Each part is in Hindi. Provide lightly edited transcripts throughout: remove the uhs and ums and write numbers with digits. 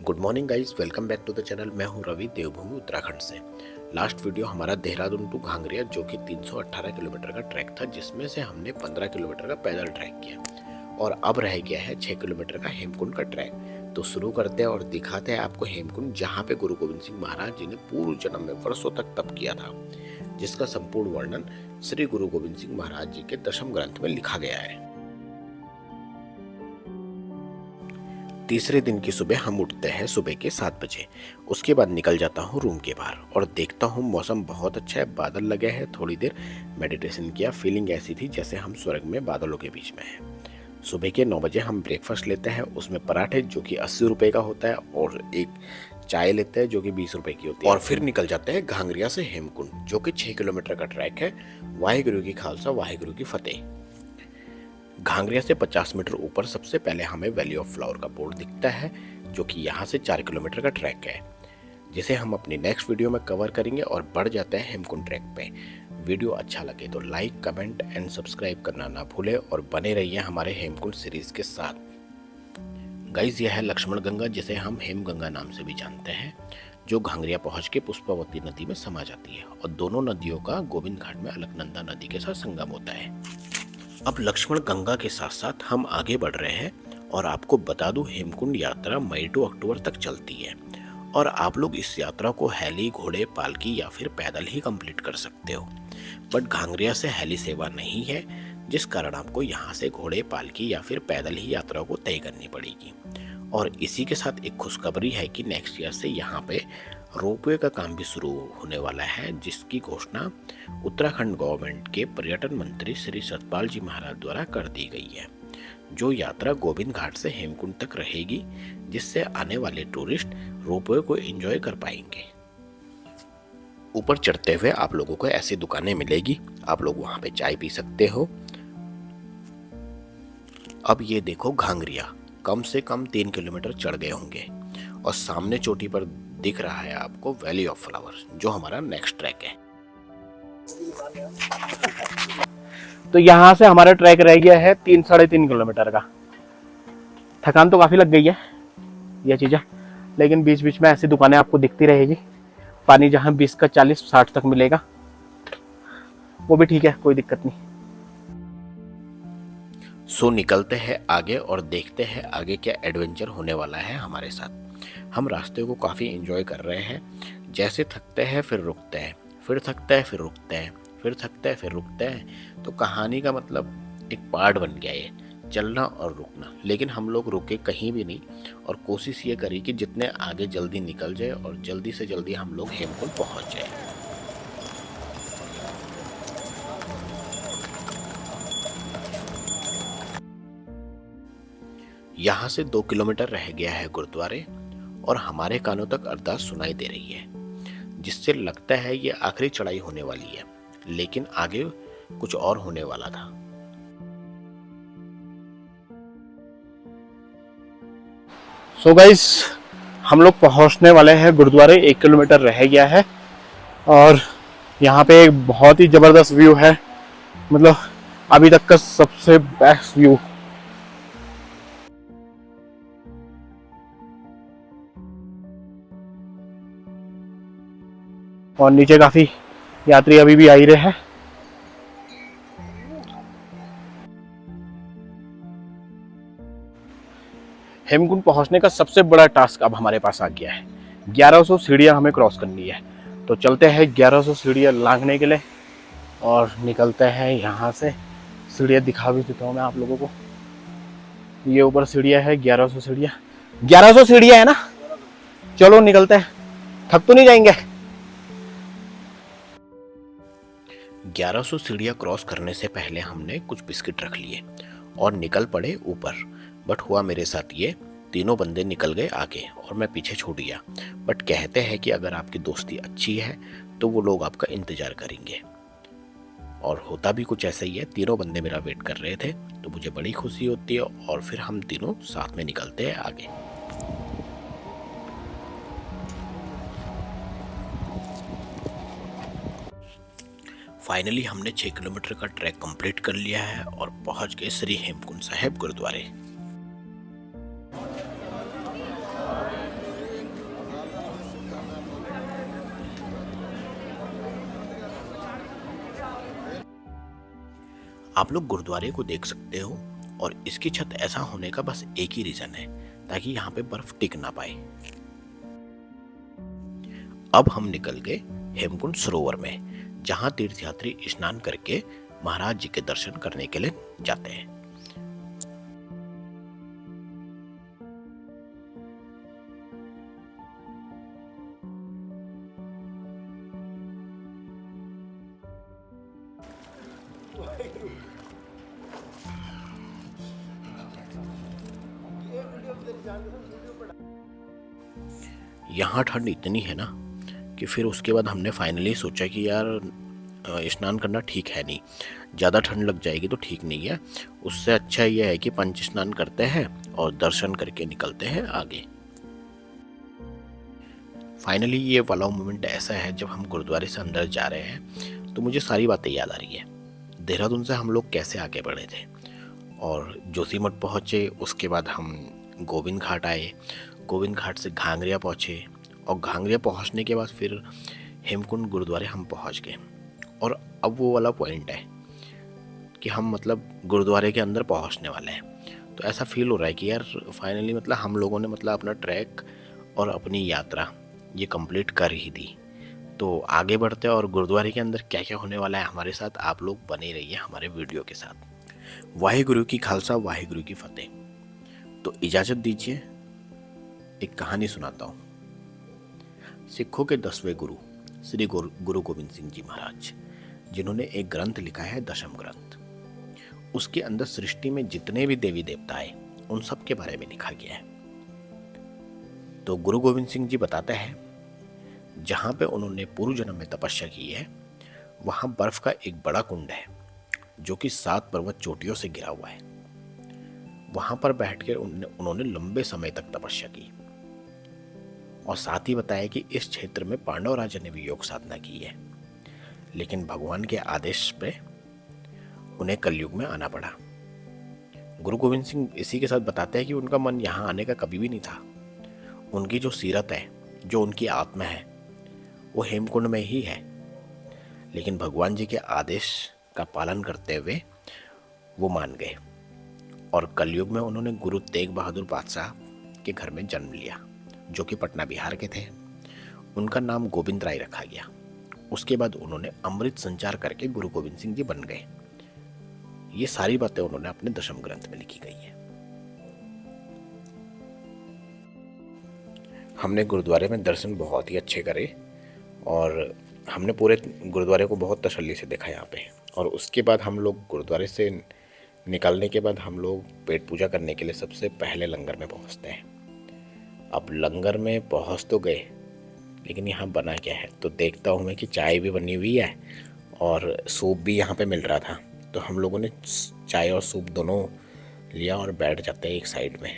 Good morning guys, welcome back to the channel. मैं हूं रवि, देवभूमि उत्तराखंड से। लास्ट वीडियो हमारा देहरादून टू घांगरिया जो कि 318 किलोमीटर का ट्रैक था, जिसमें से हमने 15 किलोमीटर का पैदल ट्रैक किया और अब रह गया है 6 किलोमीटर का हेमकुंड का ट्रैक। तो शुरू करते हैं और दिखाते हैं आपको हेमकुंड, जहाँ पे गुरु गोविंद सिंह महाराज जी ने पूर्व जन्म में वर्षों तक तप किया था, जिसका संपूर्ण वर्णन श्री गुरु गोविंद सिंह महाराज जी के दशम ग्रंथ में लिखा गया है। तीसरे दिन की सुबह हम उठते हैं सुबह के 7 बजे। उसके बाद निकल जाता हूँ रूम के बाहर और देखता हूँ मौसम बहुत अच्छा है, बादल लगे हैं। थोड़ी देर मेडिटेशन किया, फीलिंग ऐसी थी जैसे हम स्वर्ग में बादलों के बीच में हैं। सुबह के 9 बजे हम ब्रेकफास्ट लेते हैं, उसमें पराठे जो कि 80 रुपये का होता है और एक चाय लेते हैं जो कि 20 रुपये की होती है, और फिर निकल जाते हैं घांगरिया से हेमकुंड जो कि 6 किलोमीटर का ट्रैक है। वाहिगुरु की खालसा, वाहिगुरु की फतेह। घांगरिया से 50 मीटर ऊपर सबसे पहले हमें वैली ऑफ फ्लावर का बोर्ड दिखता है, जो कि यहाँ से 4 किलोमीटर का ट्रैक है, जिसे हम अपनी नेक्स्ट वीडियो में कवर करेंगे और बढ़ जाते हैं हेमकुंड ट्रैक पे। वीडियो अच्छा लगे तो लाइक, कमेंट एंड सब्सक्राइब करना ना भूले और बने रहिए हमारे हेमकुंड सीरीज के साथ। गाइज, यह है लक्ष्मण गंगा, जिसे हम हेम गंगा नाम से भी जानते हैं, जो घांगरिया पहुंच के पुष्पावती नदी में समा जाती है और दोनों नदियों का गोविंद घाट में अलकनंदा नदी के साथ संगम होता है। अब लक्ष्मण गंगा के साथ साथ हम आगे बढ़ रहे हैं और आपको बता दूं, हेमकुंड यात्रा मई टू अक्टूबर तक चलती है और आप लोग इस यात्रा को हेली, घोड़े, पालकी या फिर पैदल ही कंप्लीट कर सकते हो। बट घांगरिया से हेली सेवा नहीं है, जिस कारण आपको यहाँ से घोड़े, पालकी या फिर पैदल ही यात्रा को तय करनी पड़ेगी। और इसी के साथ एक खुशखबरी है कि नेक्स्ट ईयर से यहाँ पे रोपवे का काम भी शुरू होने वाला है, जिसकी घोषणा उत्तराखंड गवर्नमेंट के पर्यटन मंत्री श्री सतपाल जी महाराज द्वारा कर दी गई है, जो यात्रा गोविंद घाट से हेमकुंड तक रहेगी, जिससे आने वाले टूरिस्ट रोपवे को एंजॉय कर पाएंगे। ऊपर चढ़ते हुए आप लोगों को ऐसी दुकानें मिलेगी, आप लोग वहां पे चाय पी सकते हो। अब ये देखो, घांगरिया कम से कम 3 किलोमीटर चढ़ गए होंगे और सामने चोटी पर दिख रहा है आपको वैली ऑफ फ्लावर, जो हमारा नेक्स्ट ट्रैक है। तो यहाँ से हमारा ट्रैक रह गया है 3-3.5 किलोमीटर का। थकान तो काफी लग गई है यह चीजें, लेकिन बीच बीच में ऐसी दुकानें आपको दिखती रहेगी। पानी जहाँ 20 का 40-60 तक मिलेगा, वो भी ठीक है, कोई दिक्कत नहीं। सो निकलते हैं आगे और देखते हैं आगे क्या एडवेंचर होने वाला है हमारे साथ। हम रास्ते को काफ़ी एंजॉय कर रहे हैं। जैसे थकते हैं फिर रुकते हैं, फिर थकते हैं फिर रुकते हैं, फिर थकते हैं फिर रुकते हैं। तो कहानी का मतलब एक पार्ट बन गया ये, चलना और रुकना। लेकिन हम लोग रुके कहीं भी नहीं और कोशिश ये करी कि जितने आगे जल्दी निकल जाए और जल्दी से जल्दी हम लोग हेमकुंड पहुँच जाए। यहाँ से 2 किलोमीटर रह गया है गुरुद्वारे और हमारे कानों तक अरदास सुनाई दे रही है, जिससे लगता है ये आखिरी चढ़ाई होने वाली है, लेकिन आगे कुछ और होने वाला था। सो गाइस, हम लोग पहुंचने वाले हैं गुरुद्वारे। 1 किलोमीटर रह गया है और यहाँ पे एक बहुत ही जबरदस्त व्यू है, मतलब अभी तक का सबसे बेस्ट व्यू। और नीचे काफी यात्री अभी भी आ ही रहे हैं। हेमकुंड पहुंचने का सबसे बड़ा टास्क अब हमारे पास आ गया है। 1100 सीढ़ियां हमें क्रॉस करनी है, तो चलते हैं 1100 सीढ़ियां लांघने के लिए और निकलते हैं यहाँ से। सीढ़ियां दिखा भी देता हूँ मैं आप लोगों को। ये ऊपर सीढ़ियां है, 1100 सीढ़ियां। 1100 सीढ़ियां है ना, चलो निकलते हैं। थक तो नहीं जाएंगे? 1100 सीढ़ियाँ क्रॉस करने से पहले हमने कुछ बिस्किट रख लिए और निकल पड़े ऊपर। बट हुआ मेरे साथ ये, तीनों बंदे निकल गए आगे और मैं पीछे छूट गया। बट कहते हैं कि अगर आपकी दोस्ती अच्छी है तो वो लोग आपका इंतजार करेंगे, और होता भी कुछ ऐसा ही है। तीनों बंदे मेरा वेट कर रहे थे, तो मुझे बड़ी खुशी होती है और फिर हम तीनों साथ में निकलते हैं आगे। फाइनली हमने 6 किलोमीटर का ट्रैक कंप्लीट कर लिया है और पहुंच गए श्री हेमकुंड साहिब गुरुद्वारे। आप लोग गुरुद्वारे को देख सकते हो और इसकी छत ऐसा होने का बस एक ही रीजन है, ताकि यहाँ पे बर्फ टिक ना पाए। अब हम निकल गए हेमकुंड सरोवर में, जहाँ तीर्थयात्री स्नान करके महाराज जी के दर्शन करने के लिए जाते हैं। यहाँ ठंड इतनी है ना कि फिर उसके बाद हमने फाइनली सोचा कि यार स्नान करना ठीक है नहीं, ज़्यादा ठंड लग जाएगी तो ठीक नहीं है। उससे अच्छा यह है कि पंच स्नान करते हैं और दर्शन करके निकलते हैं आगे। फाइनली ये वाला मोमेंट ऐसा है, जब हम गुरुद्वारे से अंदर जा रहे हैं तो मुझे सारी बातें याद आ रही है। देहरादून से हम लोग कैसे आगे बढ़े थे और जोशीमठ पहुँचे, उसके बाद हम गोविंद घाट आए, गोविंद घाट से घांगरिया पहुँचे और घांगरिया पहुँचने के बाद फिर हेमकुंड गुरुद्वारे हम पहुँच गए। और अब वो वाला पॉइंट है कि हम मतलब गुरुद्वारे के अंदर पहुँचने वाले हैं। तो ऐसा फील हो रहा है कि यार फाइनली मतलब हम लोगों ने मतलब अपना ट्रैक और अपनी यात्रा ये कंप्लीट कर ही दी। तो आगे बढ़ते हैं और गुरुद्वारे के अंदर क्या क्या होने वाला है हमारे साथ, आप लोग बने रहिए हमारे वीडियो के साथ। वाहिगुरु की खालसा, वाहिगुरु की फतेह। तो इजाज़त दीजिए, एक कहानी सुनाता हूँ। सिखों के 10वें गुरु श्री गुरु गोविंद सिंह जी महाराज, जिन्होंने एक ग्रंथ लिखा है दशम ग्रंथ। उसके अंदर सृष्टि में जितने भी देवी देवता आए उन सब के बारे में लिखा गया है। तो गुरु गोविंद सिंह जी बताते हैं, जहाँ पे उन्होंने पूर्व जन्म में तपस्या की है, वहाँ बर्फ का एक बड़ा कुंड है जो कि 7 पर्वत चोटियों से घिरा हुआ है। वहाँ पर बैठकर उन्होंने लंबे समय तक तपस्या की और साथ ही बताया कि इस क्षेत्र में पांडव राजा ने भी योग साधना की है, लेकिन भगवान के आदेश पे उन्हें कलयुग में आना पड़ा। गुरु गोविंद सिंह इसी के साथ बताते हैं कि उनका मन यहाँ आने का कभी भी नहीं था। उनकी जो सीरत है, जो उनकी आत्मा है, वो हेमकुंड में ही है, लेकिन भगवान जी के आदेश का पालन करते हुए वो मान गए और कलयुग में उन्होंने गुरु तेग बहादुर बादशाह के घर में जन्म लिया, जो कि पटना बिहार के थे। उनका नाम गोविंद राय रखा गया। उसके बाद उन्होंने अमृत संचार करके गुरु गोविंद सिंह जी बन गए। ये सारी बातें उन्होंने अपने दशम ग्रंथ में लिखी गई है। हमने गुरुद्वारे में दर्शन बहुत ही अच्छे करे और हमने पूरे गुरुद्वारे को बहुत तसल्ली से देखा यहाँ पे। और उसके बाद हम लोग गुरुद्वारे से निकलने के बाद हम लोग पेट पूजा करने के लिए सबसे पहले लंगर में पहुँचते हैं। अब लंगर में पहुँच तो गए, लेकिन यहाँ बना क्या है तो देखता हूँ मैं कि चाय भी बनी हुई है और सूप भी यहाँ पे मिल रहा था। तो हम लोगों ने चाय और सूप दोनों लिया और बैठ जाते हैं एक साइड में।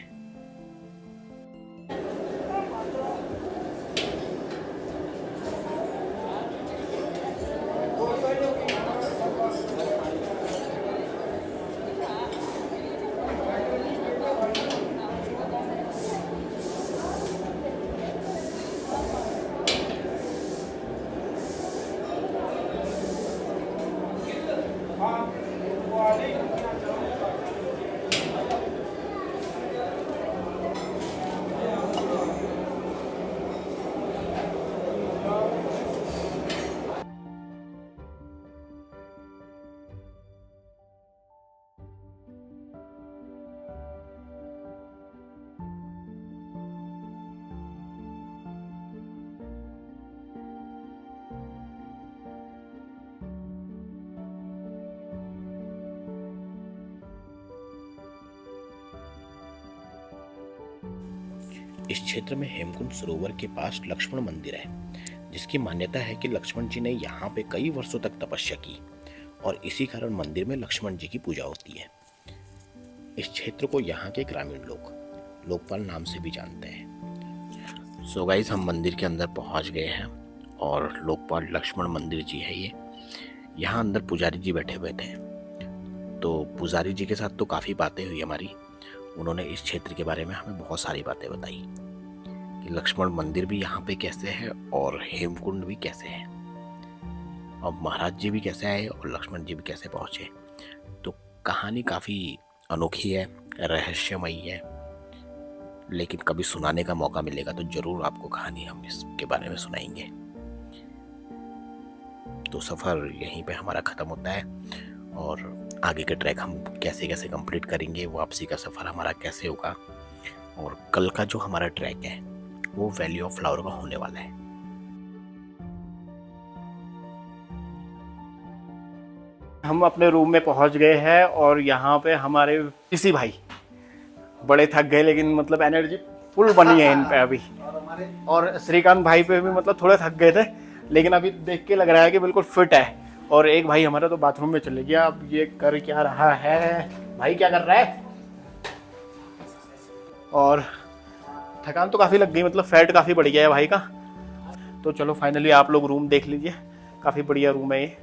इस क्षेत्र में हेमकुंड सरोवर के पास लक्ष्मण मंदिर है, जिसकी मान्यता है कि लक्ष्मण जी ने यहाँ पे कई वर्षों तक तपस्या की और इसी कारण मंदिर में लक्ष्मण जी की पूजा होती है। इस क्षेत्र को यहाँ के ग्रामीण लोग लोकपाल नाम से भी जानते हैं। सो गाइस, हम मंदिर के अंदर पहुँच गए हैं और लोकपाल लक्ष्मण मंदिर जी है ये। यहाँ अंदर पुजारी जी बैठे हुए थे। तो पुजारी जी के साथ तो काफ़ी बातें हुई हमारी। उन्होंने इस क्षेत्र के बारे में हमें बहुत सारी बातें बताई कि लक्ष्मण मंदिर भी यहाँ पे कैसे है और हेमकुंड भी कैसे है और महाराज जी भी कैसे आए और लक्ष्मण जी भी कैसे पहुँचे। तो कहानी काफ़ी अनोखी है, रहस्यमयी है, लेकिन कभी सुनाने का मौका मिलेगा तो ज़रूर आपको कहानी हम इसके बारे में सुनाएंगे। तो सफ़र यहीं पे हमारा ख़त्म होता है और आगे के ट्रैक हम कैसे कैसे कंप्लीट करेंगे, वापसी का सफ़र हमारा कैसे होगा, और कल का जो हमारा ट्रैक है वो वैली ऑफ फ्लावर का होने वाला है। हम अपने रूम में पहुंच गए हैं और यहाँ पे हमारे किसी भाई बड़े थक गए, लेकिन मतलब एनर्जी फुल बनी है इन पे अभी। और श्रीकांत भाई पे भी मतलब थोड़े थक गए थे, लेकिन अभी देख के लग रहा है कि बिल्कुल फिट है। और एक भाई हमारा तो बाथरूम में चले गया। अब ये कर क्या रहा है भाई, क्या कर रहा है? और थकान तो काफ़ी लग गई, मतलब फैट काफ़ी बढ़ गया है भाई का। तो चलो फाइनली आप लोग रूम देख लीजिए, काफ़ी बढ़िया रूम है ये।